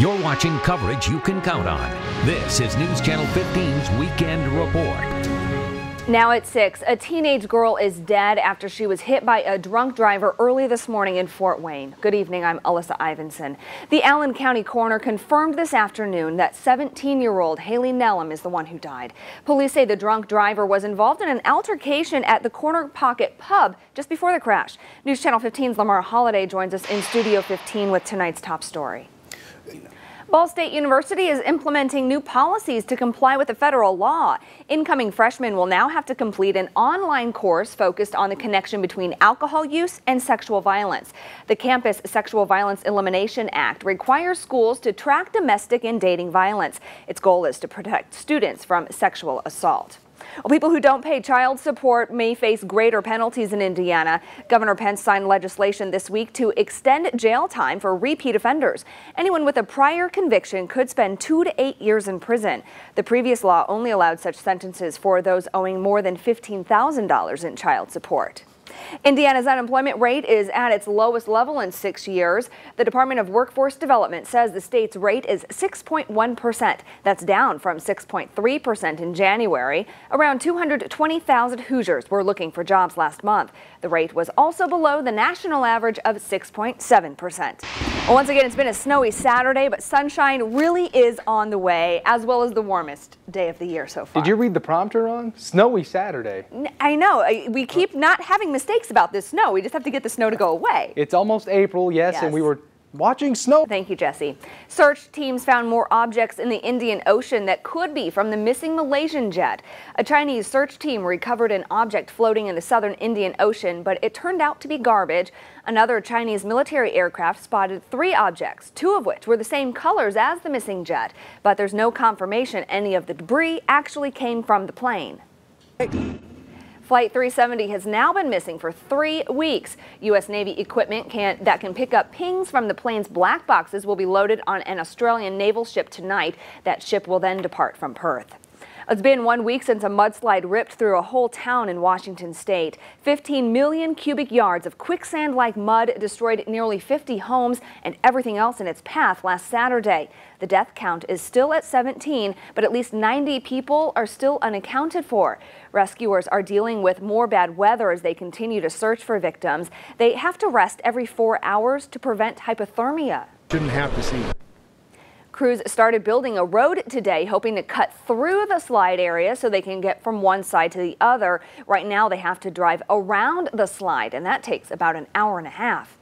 You're watching coverage you can count on. This is News Channel 15's Weekend Report. Now at 6, a teenage girl is dead after she was hit by a drunk driver early this morning in Fort Wayne. Good evening, I'm Alyssa Ivinson. The Allen County coroner confirmed this afternoon that 17-year-old Haley Nellam is the one who died. Police say the drunk driver was involved in an altercation at the Corner Pocket Pub just before the crash. News Channel 15's Lamar Holliday joins us in Studio 15 with tonight's top story. Ball State University is implementing new policies to comply with the federal law. Incoming freshmen will now have to complete an online course focused on the connection between alcohol use and sexual violence. The Campus Sexual Violence Elimination Act requires schools to track domestic and dating violence. Its goal is to protect students from sexual assault. Well, people who don't pay child support may face greater penalties in Indiana. Governor Pence signed legislation this week to extend jail time for repeat offenders. Anyone with a prior conviction could spend 2 to 8 years in prison. The previous law only allowed such sentences for those owing more than $15,000 in child support. Indiana's unemployment rate is at its lowest level in 6 years. The Department of Workforce Development says the state's rate is 6.1%. That's down from 6.3% in January. Around 220,000 Hoosiers were looking for jobs last month. The rate was also below the national average of 6.7%. Well, once again, it's been a snowy Saturday, but sunshine really is on the way, as well as the warmest day of the year so far. Did you read the prompter wrong? Snowy Saturday. I know. We keep not having mistakes about this snow. We just have to get the snow to go away. It's almost April, yes. And we were watching snow. Thank you, Jesse. Search teams found more objects in the Indian Ocean that could be from the missing Malaysian jet. A Chinese search team recovered an object floating in the southern Indian Ocean, but it turned out to be garbage. Another Chinese military aircraft spotted 3 objects, 2 of which were the same colors as the missing jet, but there's no confirmation any of the debris actually came from the plane. Flight 370 has now been missing for 3 weeks. U.S. Navy equipment that can pick up pings from the plane's black boxes will be loaded on an Australian naval ship tonight. That ship will then depart from Perth. It's been 1 week since a mudslide ripped through a whole town in Washington state. 15 million cubic yards of quicksand-like mud destroyed nearly 50 homes and everything else in its path last Saturday. The death count is still at 17, but at least 90 people are still unaccounted for. Rescuers are dealing with more bad weather as they continue to search for victims. They have to rest every 4 hours to prevent hypothermia. Shouldn't have to see. Crews started building a road today, hoping to cut through the slide area so they can get from one side to the other. Right now, they have to drive around the slide, and that takes about an hour and a half.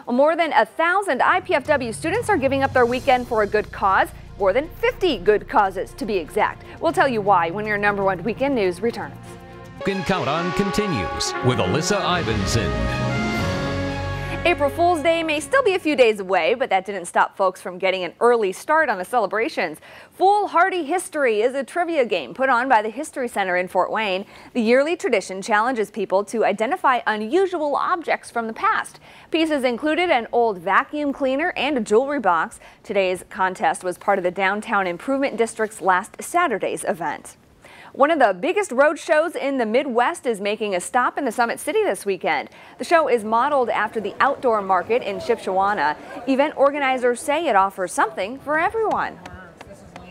Well, more than 1,000 IPFW students are giving up their weekend for a good cause. More than 50 good causes, to be exact. We'll tell you why when your #1 weekend news returns. You Can Count On continues with Alyssa Ivinson. April Fool's Day may still be a few days away, but that didn't stop folks from getting an early start on the celebrations. Foolhardy History is a trivia game put on by the History Center in Fort Wayne. The yearly tradition challenges people to identify unusual objects from the past. Pieces included an old vacuum cleaner and a jewelry box. Today's contest was part of the Downtown Improvement District's last Saturday's event. One of the biggest road shows in the Midwest is making a stop in the Summit City this weekend. The show is modeled after the outdoor market in Shipshewana. Event organizers say it offers something for everyone.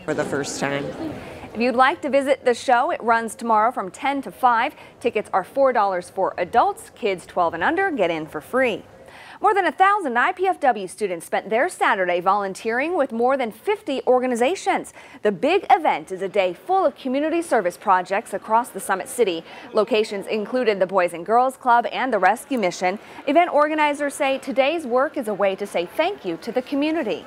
For the first time. If you'd like to visit the show, it runs tomorrow from 10 to 5. Tickets are $4 for adults. Kids 12 and under get in for free. More than 1,000 IPFW students spent their Saturday volunteering with more than 50 organizations. The big event is a day full of community service projects across the Summit City. Locations included the Boys and Girls Club and the Rescue Mission. Event organizers say today's work is a way to say thank you to the community.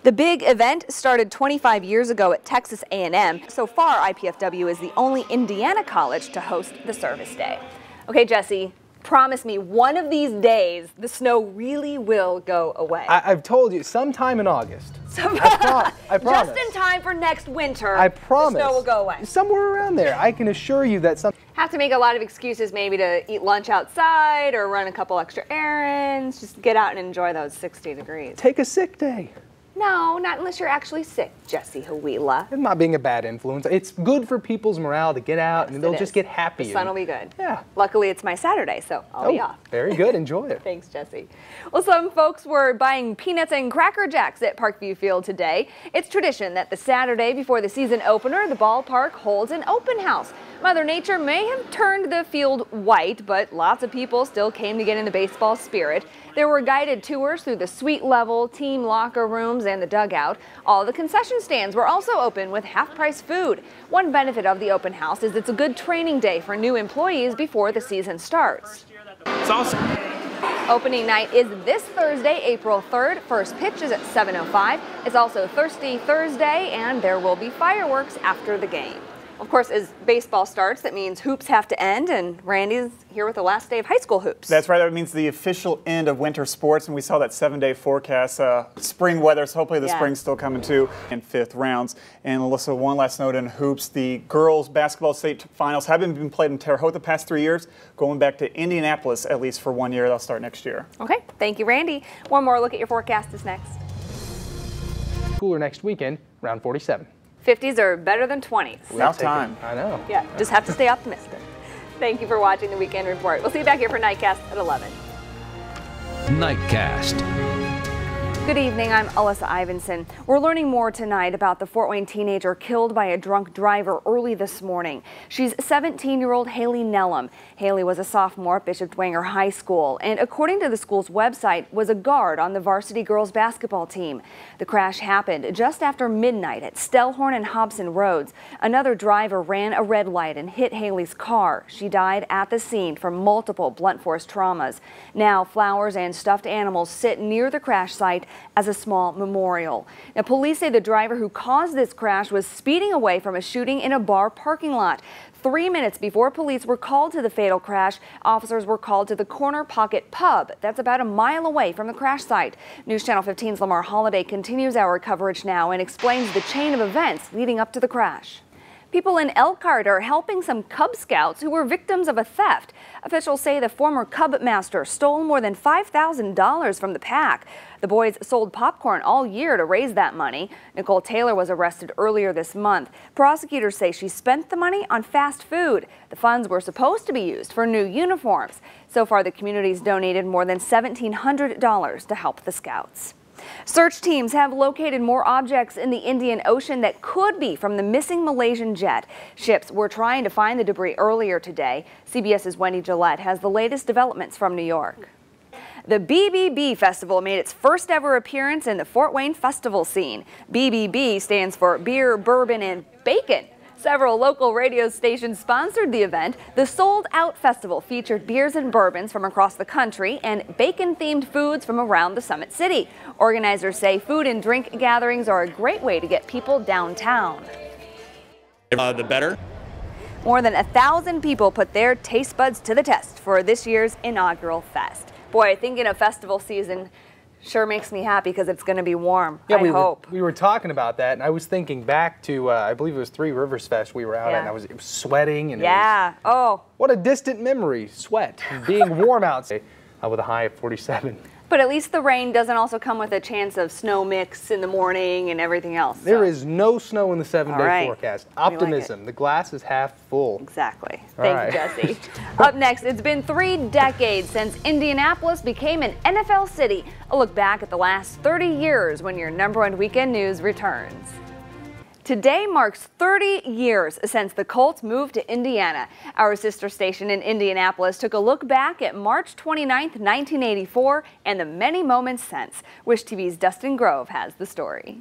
The big event started 25 years ago at Texas A&M. So far, IPFW is the only Indiana college to host the service day. Okay, Jesse. Promise me one of these days the snow really will go away. I've told you, sometime in August. I promise. Just in time for next winter. I promise. The snow will go away. Somewhere around there. I can assure you that some. Have to make a lot of excuses maybe to eat lunch outside or run a couple extra errands. Just get out and enjoy those 60 degrees. Take a sick day. No, not unless you're actually sick, Jesse Huila. I'm not being a bad influence. It's good for people's morale to get out, and they'll just get happy. The sun will be good. Yeah. Luckily, it's my Saturday, so I'll be off. Very good. Enjoy it. Thanks, Jesse. Well, some folks were buying peanuts and Cracker Jacks at Parkview Field today. It's tradition that the Saturday before the season opener, the ballpark holds an open house. Mother Nature may have turned the field white, but lots of people still came to get in the baseball spirit. There were guided tours through the suite level, team locker rooms, and the dugout. All the concession stands were also open with half-price food. One benefit of the open house is it's a good training day for new employees before the season starts. It's awesome. Opening night is this Thursday, April 3rd. First pitch is at 7:05. It's also Thirsty Thursday, and there will be fireworks after the game. Of course, as baseball starts, that means hoops have to end, and Randy's here with the last day of high school hoops. That's right. That means the official end of winter sports, and we saw that 7-day forecast. Spring weather, so hopefully the spring's still coming too. In fifth rounds. And Alyssa, one last note in hoops. The girls' basketball state finals haven't been played in Terre Haute the past 3 years, going back to Indianapolis at least for 1 year. They'll start next year. Okay. Thank you, Randy. One more look at your forecast is next. Cooler next weekend, around 47. 50s are better than 20s. About time. I know. Yeah, just have to stay optimistic. Thank you for watching the Weekend Report. We'll see you back here for Nightcast at 11. Nightcast. Good evening, I'm Alyssa Ivinson. We're learning more tonight about the Fort Wayne teenager killed by a drunk driver early this morning. She's 17-year-old Haley Nellam. Haley was a sophomore at Bishop Dwenger High School and, according to the school's website, was a guard on the varsity girls basketball team. The crash happened just after midnight at Stellhorn and Hobson Roads. Another driver ran a red light and hit Haley's car. She died at the scene from multiple blunt force traumas. Now, flowers and stuffed animals sit near the crash site as a small memorial. Now, police say the driver who caused this crash was speeding away from a shooting in a bar parking lot. 3 minutes before police were called to the fatal crash, officers were called to the Corner Pocket Pub. That's about a mile away from the crash site. News Channel 15's Lamar Holliday continues our coverage now and explains the chain of events leading up to the crash. People in Elkhart are helping some Cub Scouts who were victims of a theft. Officials say the former Cub master stole more than $5,000 from the pack. The boys sold popcorn all year to raise that money. Nicole Taylor was arrested earlier this month. Prosecutors say she spent the money on fast food. The funds were supposed to be used for new uniforms. So far, the community's donated more than $1,700 to help the Scouts. Search teams have located more objects in the Indian Ocean that could be from the missing Malaysian jet. Ships were trying to find the debris earlier today. CBS's Wendy Gillette has the latest developments from New York. The BBB Festival made its first ever appearance in the Fort Wayne festival scene. BBB stands for Beer, Bourbon, and Bacon. Several local radio stations sponsored the event. The sold-out festival featured beers and bourbons from across the country and bacon-themed foods from around the Summit City. Organizers say food and drink gatherings are a great way to get people downtown. The better. More than 1,000 people put their taste buds to the test for this year's inaugural fest. Boy, thinking of festival season sure makes me happy because it's going to be warm. Yeah, I hope. We were talking about that, and I was thinking back to, I believe it was Three Rivers Fest we were out at, and it was sweating. And what a distant memory, sweat, and being warm outside with a high of 47. But at least the rain doesn't also come with a chance of snow mix in the morning and everything else. There is no snow in the 7-day forecast. Optimism. The glass is half full. Exactly. Thank you, Jesse. Up next, it's been 3 decades since Indianapolis became an NFL city. A look back at the last 30 years when your #1 weekend news returns. Today marks 30 years since the Colts moved to Indiana. Our sister station in Indianapolis took a look back at March 29th, 1984 and the many moments since. Wish TV's Dustin Grove has the story.